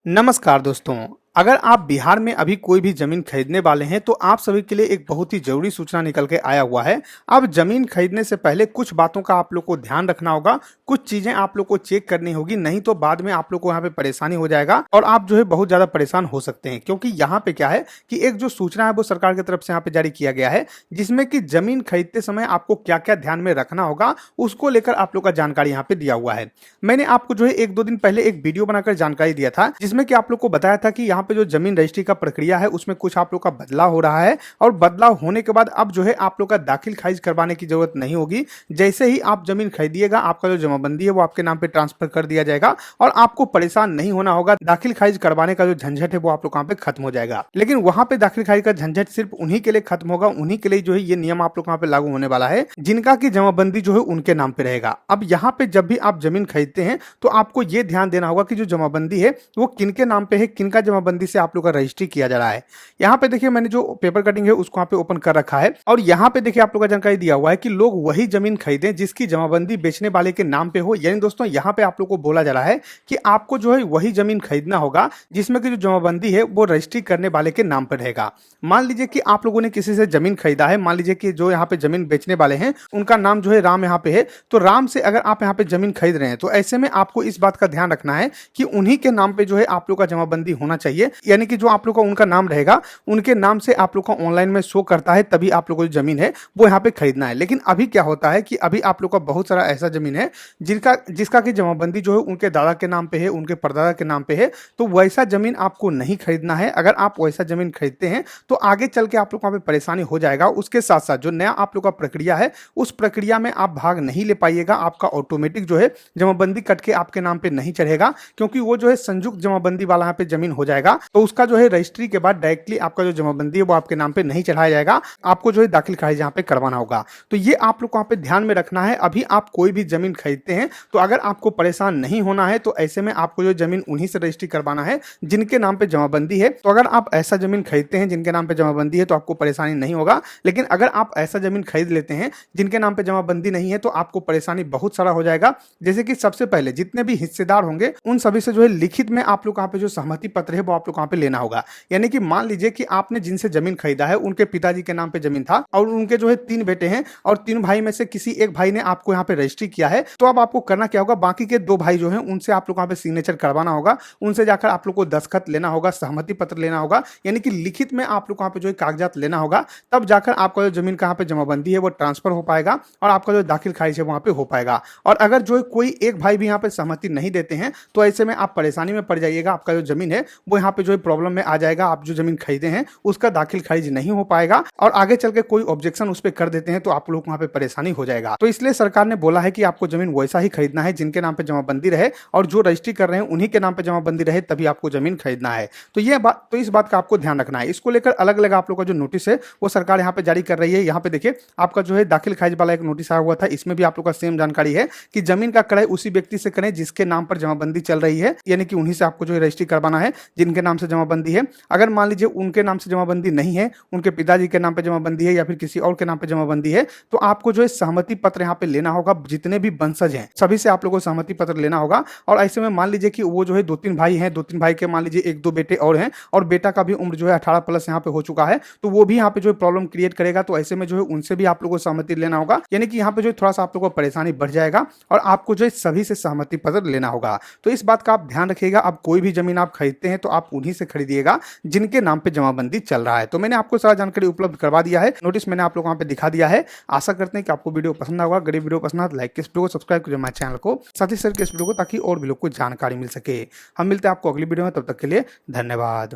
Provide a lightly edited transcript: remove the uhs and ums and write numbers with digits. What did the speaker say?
नमस्कार दोस्तों। अगर आप बिहार में अभी कोई भी जमीन खरीदने वाले हैं तो आप सभी के लिए एक बहुत ही जरूरी सूचना निकल के आया हुआ है। अब जमीन खरीदने से पहले कुछ बातों का आप लोग को ध्यान रखना होगा, कुछ चीजें आप लोग को चेक करनी होगी, नहीं तो बाद में आप लोग को यहाँ पे परेशानी हो जाएगा और आप जो है बहुत ज्यादा परेशान हो सकते हैं। क्योंकि यहाँ पे क्या है कि एक जो सूचना है वो सरकार की तरफ से यहाँ पे जारी किया गया है, जिसमें कि जमीन खरीदते समय आपको क्या क्या ध्यान में रखना होगा उसको लेकर आप लोग का जानकारी यहाँ पे दिया हुआ है। मैंने आपको जो है 1-2 दिन पहले एक वीडियो बनाकर जानकारी दिया था, जिसमें कि आप लोग को बताया था कि यहाँ पे जो जमीन रजिस्ट्री का प्रक्रिया है उसमें कुछ आप लोग का बदलाव हो रहा है और बदलाव होने के बाद अब जो है आप लोग का दाखिल खारिज करवाने की जरूरत नहीं होगी। जैसे ही आप जमीन खरीदिएगा आपका जो जमाबंदी है वो आपके नाम पे ट्रांसफर कर दिया जाएगा और आपको परेशान नहीं होना होगा। दाखिल खारिज करवाने का जो झंझट है वो आप लोग यहाँ पे खत्म हो जाएगा। लेकिन वहां पे दाखिल खारिज का झंझट सिर्फ उन्हीं के लिए खत्म होगा, उन्हीं के लिए जो है ये नियम आप लोग यहाँ पे लागू होने वाला है जिनका की जमाबंदी जो है उनके नाम पे रहेगा। अब यहाँ पे जब भी आप जमीन खरीदते हैं तो आपको ये ध्यान देना होगा कि जो जमाबंदी है वो किनके नाम पे है, किनका जमाबंदी से आप लोग का रजिस्ट्री किया जा रहा है। यहाँ पे देखिए मैंने जो पेपर कटिंग है उसको यहाँ पे ओपन कर रखा है और यहाँ पे देखिए आप लोग का जानकारी दिया हुआ है कि लोग वही जमीन खरीदें जिसकी जमाबंदी बेचने वाले के नाम पे हो। यानी दोस्तों यहाँ पे आप लोग को बोला जा रहा है कि आपको जो है वही जमीन खरीदना होगा जिसमें कि जो जमाबंदी है वो रजिस्ट्री करने वाले के नाम पर रहेगा। मान लीजिए कि आप लोगों ने किसी से जमीन खरीदा है, मान लीजिए कि जो यहाँ पे जमीन बेचने वाले हैं उनका नाम जो है राम यहाँ पे है, तो राम से अगर आप यहाँ पे जमीन खरीद रहे हैं तो ऐसे में आपको इस बात का ध्यान रखना है कि उन्हीं के नाम पे जो है आप लोग का जमाबंदी होना चाहिए। यानी कि जो आप लोग का उनका नाम रहेगा उनके नाम से आप लोग का ऑनलाइन में शो करता है, तभी आप लोग को जो जमीन है वो यहाँ पे खरीदना है। लेकिन अभी क्या होता है कि अभी आप लोग का बहुत सारा ऐसा जमीन है जिसका की जमाबंदी जो है उनके दादा के नाम पे है, उनके परदादा के नाम पे है, तो वैसा जमीन आपको नहीं खरीदना है। अगर आप वैसा जमीन खरीदते हैं तो आगे चल के आप लोग को परेशानी हो जाएगा। उसके साथ साथ जो नया आप लोग का प्रक्रिया है उस प्रक्रिया में आप भाग नहीं ले पाइएगा। आपका ऑटोमेटिक जो है जमाबंदी कट के आपके नाम पे नहीं चढ़ेगा, क्योंकि वो जो है संयुक्त जमाबंदी वाला यहाँ पे जमीन हो जाएगा। तो उसका जो है रजिस्ट्री के बाद डायरेक्टली आपका जो जमाबंदी है वो आपके नाम पे नहीं चढ़ाया जाएगा, आपको जो है दाखिल खारिज यहाँ पे करवाना होगा। तो ये आप लोग को यहाँ पे ध्यान में रखना है। अभी आप कोई भी जमीन खरीदते हैं तो अगर आपको परेशान नहीं होना है तो ऐसे में आपको जो जमीन उन्हीं से रजिस्ट्री करवाना है जिनके नाम पे जमाबंदी है। तो अगर आप ऐसा जमीन खरीदते हैं जिनके नाम पे जमाबंदी है तो आपको परेशानी नहीं होगा। लेकिन अगर आप ऐसा जमीन खरीद लेते हैं जिनके नाम पे जमाबंदी नहीं है तो आपको परेशानी बहुत सारा हो जाएगा। जैसे कि सबसे पहले जितने भी हिस्सेदार होंगे उन सभी से जो है लिखित में आप लोग यहाँ पे जो सहमति पत्र है वो आप लोग यहाँ पे लेना होगा। यानी कि मान लीजिए कि आपने जिनसे जमीन खरीदा है उनके पिताजी के नाम पे जमीन था और उनके जो है 3 बेटे हैं और 3 भाई में से किसी एक भाई ने आपको यहाँ पे रजिस्ट्री किया है, तो अब आपको करना क्या होगा, बाकी के 2 भाई जो हैं उनसे आप लोग यहाँ पे सिग्नेचर करवाना होगा, उनसे जाकर आप लोग को दस्तखत लेना होगा, सहमति पत्र लेना होगा। यानी कि लिखित में आप लोग को यहाँ पे जो है कागजात लेना होगा, तब जाकर आपका जो जमीन का यहाँ पे जमाबंदी है वो ट्रांसफर हो पाएगा और आपका जो दाखिल खारिज है वहां पे हो पाएगा। और अगर जो कोई एक भाई भी यहाँ पे सहमति नहीं देते हैं तो ऐसे में आप परेशानी में पड़ जाइएगा। आपका जो जमीन है वो यहाँ पे जो है प्रॉब्लम में आ जाएगा। आप जो जमीन खरीदे हैं उसका दाखिल खारिज नहीं हो पाएगा और आगे चल के कोई ऑब्जेक्शन उस पर कर देते हैं तो आप लोग वहां पे परेशानी हो जाएगा। तो इसलिए सरकार ने बोला है कि आपको जमीन वैसा ही खरीदना है जिनके नाम पे जमाबंदी रहे और जो रजिस्ट्री कर रहे हैं उन्हीं के नाम पे जमाबंदी रहे, तभी आपको जमीन खरीदना है। तो ये बात, तो इस बात का आपको ध्यान रखना है। इसको लेकर अलग अलग आप लोग का जो नोटिस है वो सरकार यहाँ पे जारी कर रही है। यहाँ पे देखिए आपका जो है दाखिल खारिज वाला एक नोटिस आया हुआ था, इसमें भी आप लोग का सेम जानकारी है कि जमीन का क्रय उसी व्यक्ति से करें जिसके नाम पर जमाबंदी चल रही है। यानी कि उन्हीं से आपको जो है रजिस्ट्री करवाना है जिनके नाम से जमाबंदी है। अगर मान लीजिए उनके नाम से जमाबंदी नहीं है, उनके पिताजी के नाम पे जमाबंदी है या फिर किसी और के नाम पे जमाबंदी है, तो आपको जो है सहमति पत्र यहाँ पे लेना होगा। जितने भी वंशज हैं सभी से आप लोगों को सहमति पत्र लेना होगा। और ऐसे में मान लीजिए कि वो जो है 2-3 भाई हैं, 2-3 भाई के मान लीजिए 1-2 बेटे और हैं और बेटा का भी उम्र जो है 18 प्लस यहाँ पे हो चुका है, तो वो भी यहाँ पे जो है प्रॉब्लम क्रिएट करेगा। तो ऐसे में जो है उनसे भी आप लोगों को सहमति लेना होगा। यानी कि यहाँ पे जो है थोड़ा सा आप लोगों को परेशानी बढ़ जाएगा और आपको जो है सभी से सहमति पत्र लेना होगा। तो इस बात का आप ध्यान रखिएगा। अब कोई भी जमीन आप खरीदते हैं तो आप उन्हीं से खरीदिएगा जिनके नाम पे जमाबंदी चल रहा है। तो मैंने आपको सारा जानकारी उपलब्ध करवा दिया है, नोटिस मैंने आप लोग वहां पे दिखा दिया है। आशा करते हैं कि आपको वीडियो पसंद होगा। अगर वीडियो पसंद आए लाइक इस वीडियो को, सब्सक्राइब करिए हमारे चैनल को, साथ ही शेयर इस वीडियो को, ताकि और भी लोग को जानकारी मिल सके। हम मिलते हैं आपको अगली वीडियो में, तब तक के लिए धन्यवाद।